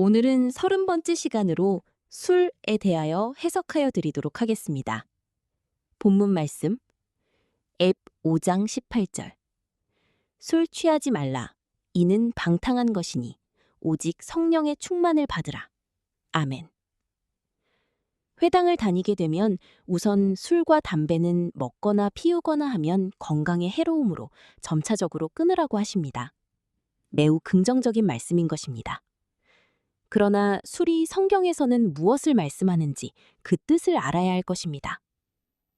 오늘은 30번째 시간으로 술에 대하여 해석하여 드리도록 하겠습니다. 본문 말씀, 앱 5장 18절. 술 취하지 말라. 이는 방탕한 것이니 오직 성령의 충만을 받으라. 아멘. 회당을 다니게 되면 우선 술과 담배는 먹거나 피우거나 하면 건강에 해로움으로 점차적으로 끊으라고 하십니다. 매우 긍정적인 말씀인 것입니다. 그러나 술이 성경에서는 무엇을 말씀하는지 그 뜻을 알아야 할 것입니다.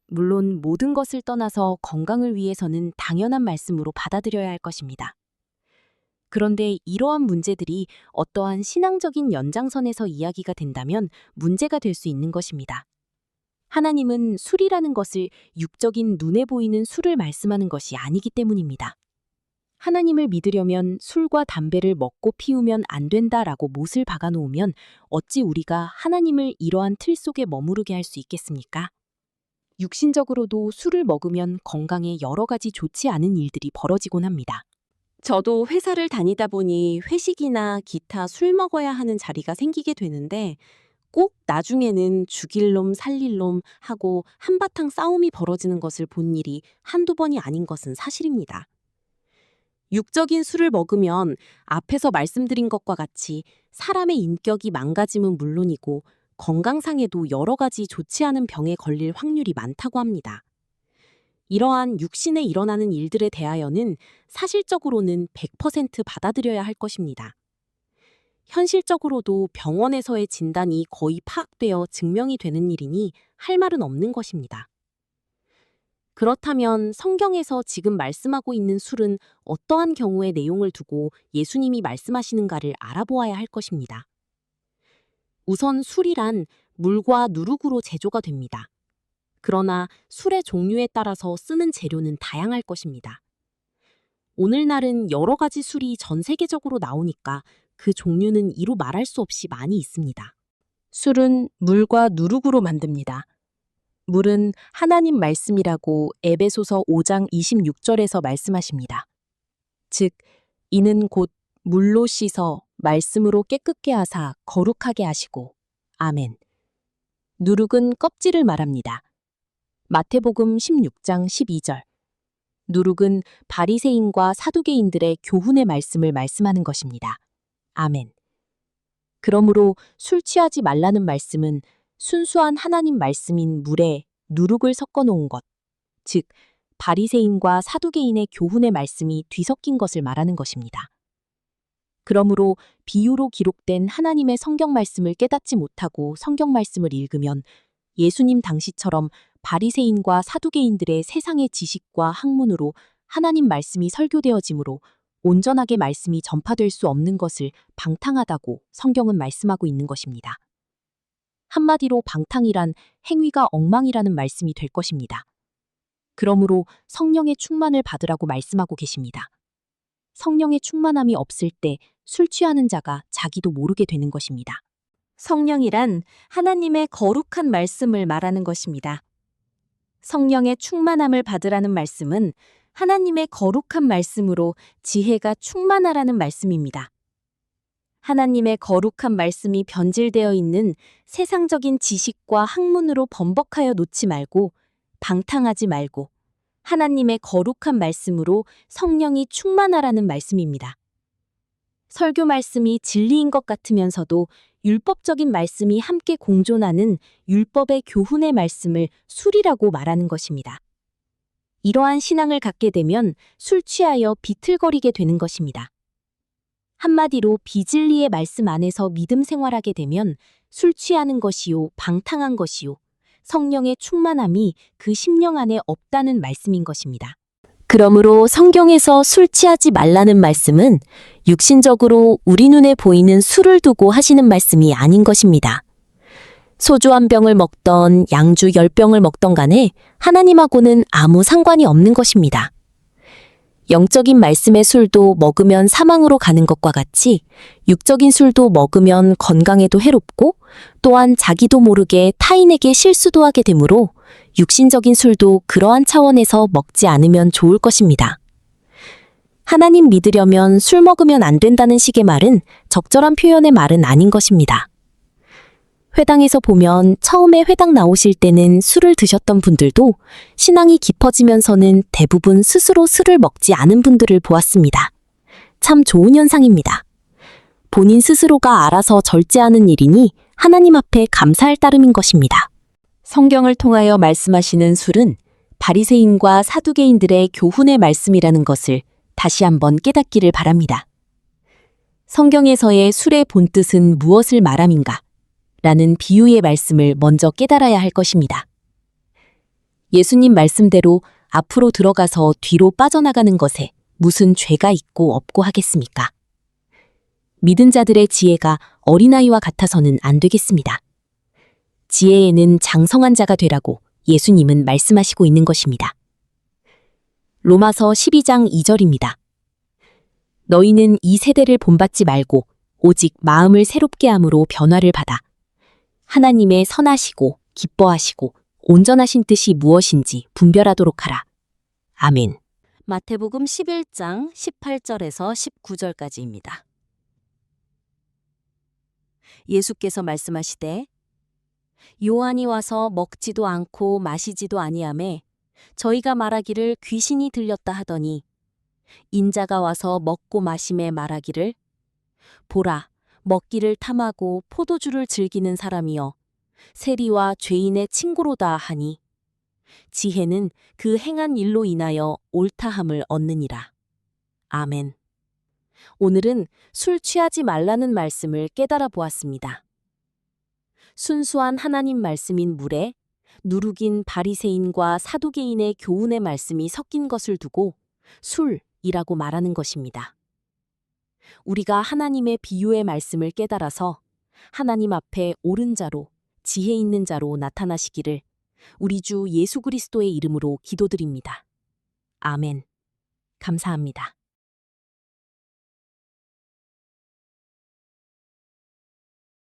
물론 모든 것을 떠나서 건강을 위해서는 당연한 말씀으로 받아들여야 할 것입니다. 그런데 이러한 문제들이 어떠한 신앙적인 연장선에서 이야기가 된다면 문제가 될 수 있는 것입니다. 하나님은 술이라는 것을 육적인 눈에 보이는 술을 말씀하는 것이 아니기 때문입니다. 하나님을 믿으려면 술과 담배를 먹고 피우면 안 된다라고 못을 박아놓으면 어찌 우리가 하나님을 이러한 틀 속에 머무르게 할 수 있겠습니까? 육신적으로도 술을 먹으면 건강에 여러 가지 좋지 않은 일들이 벌어지곤 합니다. 저도 회사를 다니다 보니 회식이나 기타 술 먹어야 하는 자리가 생기게 되는데 꼭 나중에는 죽일 놈 살릴 놈 하고 한바탕 싸움이 벌어지는 것을 본 일이 한두 번이 아닌 것은 사실입니다. 육적인 술을 먹으면 앞에서 말씀드린 것과 같이 사람의 인격이 망가짐은 물론이고 건강상에도 여러 가지 좋지 않은 병에 걸릴 확률이 많다고 합니다. 이러한 육신에 일어나는 일들에 대하여는 사실적으로는 100% 받아들여야 할 것입니다. 현실적으로도 병원에서의 진단이 거의 파악되어 증명이 되는 일이니 할 말은 없는 것입니다. 그렇다면 성경에서 지금 말씀하고 있는 술은 어떠한 경우의 내용을 두고 예수님이 말씀하시는가를 알아보아야 할 것입니다. 우선 술이란 물과 누룩으로 제조가 됩니다. 그러나 술의 종류에 따라서 쓰는 재료는 다양할 것입니다. 오늘날은 여러 가지 술이 전 세계적으로 나오니까 그 종류는 이루 말할 수 없이 많이 있습니다. 술은 물과 누룩으로 만듭니다. 물은 하나님 말씀이라고 에베소서 5장 26절에서 말씀하십니다. 즉, 이는 곧 물로 씻어 말씀으로 깨끗게 하사 거룩하게 하시고. 아멘. 누룩은 껍질을 말합니다. 마태복음 16장 12절. 누룩은 바리새인과 사두개인들의 교훈의 말씀을 말씀하는 것입니다. 아멘. 그러므로 술 취하지 말라는 말씀은 순수한 하나님 말씀인 물에 누룩을 섞어 놓은 것, 즉 바리새인과 사두개인의 교훈의 말씀이 뒤섞인 것을 말하는 것입니다. 그러므로 비유로 기록된 하나님의 성경 말씀을 깨닫지 못하고 성경 말씀을 읽으면 예수님 당시처럼 바리새인과 사두개인들의 세상의 지식과 학문으로 하나님 말씀이 설교되어지므로 온전하게 말씀이 전파될 수 없는 것을 방탕하다고 성경은 말씀하고 있는 것입니다. 한마디로 방탕이란 행위가 엉망이라는 말씀이 될 것입니다. 그러므로 성령의 충만을 받으라고 말씀하고 계십니다. 성령의 충만함이 없을 때 술 취하는 자가 자기도 모르게 되는 것입니다. 성령이란 하나님의 거룩한 말씀을 말하는 것입니다. 성령의 충만함을 받으라는 말씀은 하나님의 거룩한 말씀으로 지혜가 충만하라는 말씀입니다. 하나님의 거룩한 말씀이 변질되어 있는 세상적인 지식과 학문으로 범벅하여 놓지 말고 방탕하지 말고 하나님의 거룩한 말씀으로 성령이 충만하라는 말씀입니다. 설교 말씀이 진리인 것 같으면서도 율법적인 말씀이 함께 공존하는 율법의 교훈의 말씀을 술이라고 말하는 것입니다. 이러한 신앙을 갖게 되면 술 취하여 비틀거리게 되는 것입니다. 한마디로 비진리의 말씀 안에서 믿음 생활하게 되면 술 취하는 것이요 방탕한 것이요 성령의 충만함이 그 심령 안에 없다는 말씀인 것입니다. 그러므로 성경에서 술 취하지 말라는 말씀은 육신적으로 우리 눈에 보이는 술을 두고 하시는 말씀이 아닌 것입니다. 소주 한 병을 먹던 양주 10병을 먹던 간에 하나님하고는 아무 상관이 없는 것입니다. 영적인 말씀의 술도 먹으면 사망으로 가는 것과 같이 육적인 술도 먹으면 건강에도 해롭고 또한 자기도 모르게 타인에게 실수도 하게 되므로 육신적인 술도 그러한 차원에서 먹지 않으면 좋을 것입니다. 하나님 믿으려면 술 먹으면 안 된다는 식의 말은 적절한 표현의 말은 아닌 것입니다. 회당에서 보면 처음에 회당 나오실 때는 술을 드셨던 분들도 신앙이 깊어지면서는 대부분 스스로 술을 먹지 않은 분들을 보았습니다. 참 좋은 현상입니다. 본인 스스로가 알아서 절제하는 일이니 하나님 앞에 감사할 따름인 것입니다. 성경을 통하여 말씀하시는 술은 바리새인과 사두개인들의 교훈의 말씀이라는 것을 다시 한번 깨닫기를 바랍니다. 성경에서의 술의 본뜻은 무엇을 말함인가? 라는 비유의 말씀을 먼저 깨달아야 할 것입니다. 예수님 말씀대로 앞으로 들어가서 뒤로 빠져나가는 것에 무슨 죄가 있고 없고 하겠습니까? 믿은 자들의 지혜가 어린아이와 같아서는 안 되겠습니다. 지혜에는 장성한 자가 되라고 예수님은 말씀하시고 있는 것입니다. 로마서 12장 2절입니다. 너희는 이 세대를 본받지 말고 오직 마음을 새롭게 함으로 변화를 받아 하나님의 선하시고 기뻐하시고 온전하신 뜻이 무엇인지 분별하도록 하라. 아멘. 마태복음 11장 18절에서 19절까지입니다. 예수께서 말씀하시되 요한이 와서 먹지도 않고 마시지도 아니하매 저희가 말하기를 귀신이 들렸다 하더니 인자가 와서 먹고 마심에 말하기를 보라 먹기를 탐하고 포도주를 즐기는 사람이여 세리와 죄인의 친구로다 하니 지혜는 그 행한 일로 인하여 옳다함을 얻느니라. 아멘. 오늘은 술 취하지 말라는 말씀을 깨달아 보았습니다. 순수한 하나님 말씀인 물에 누룩인 바리새인과 사두개인의 교훈의 말씀이 섞인 것을 두고 술이라고 말하는 것입니다. 우리가 하나님의 비유의 말씀을 깨달아서 하나님 앞에 옳은 자로 지혜 있는 자로 나타나시기를 우리 주 예수 그리스도의 이름으로 기도드립니다. 아멘. 감사합니다.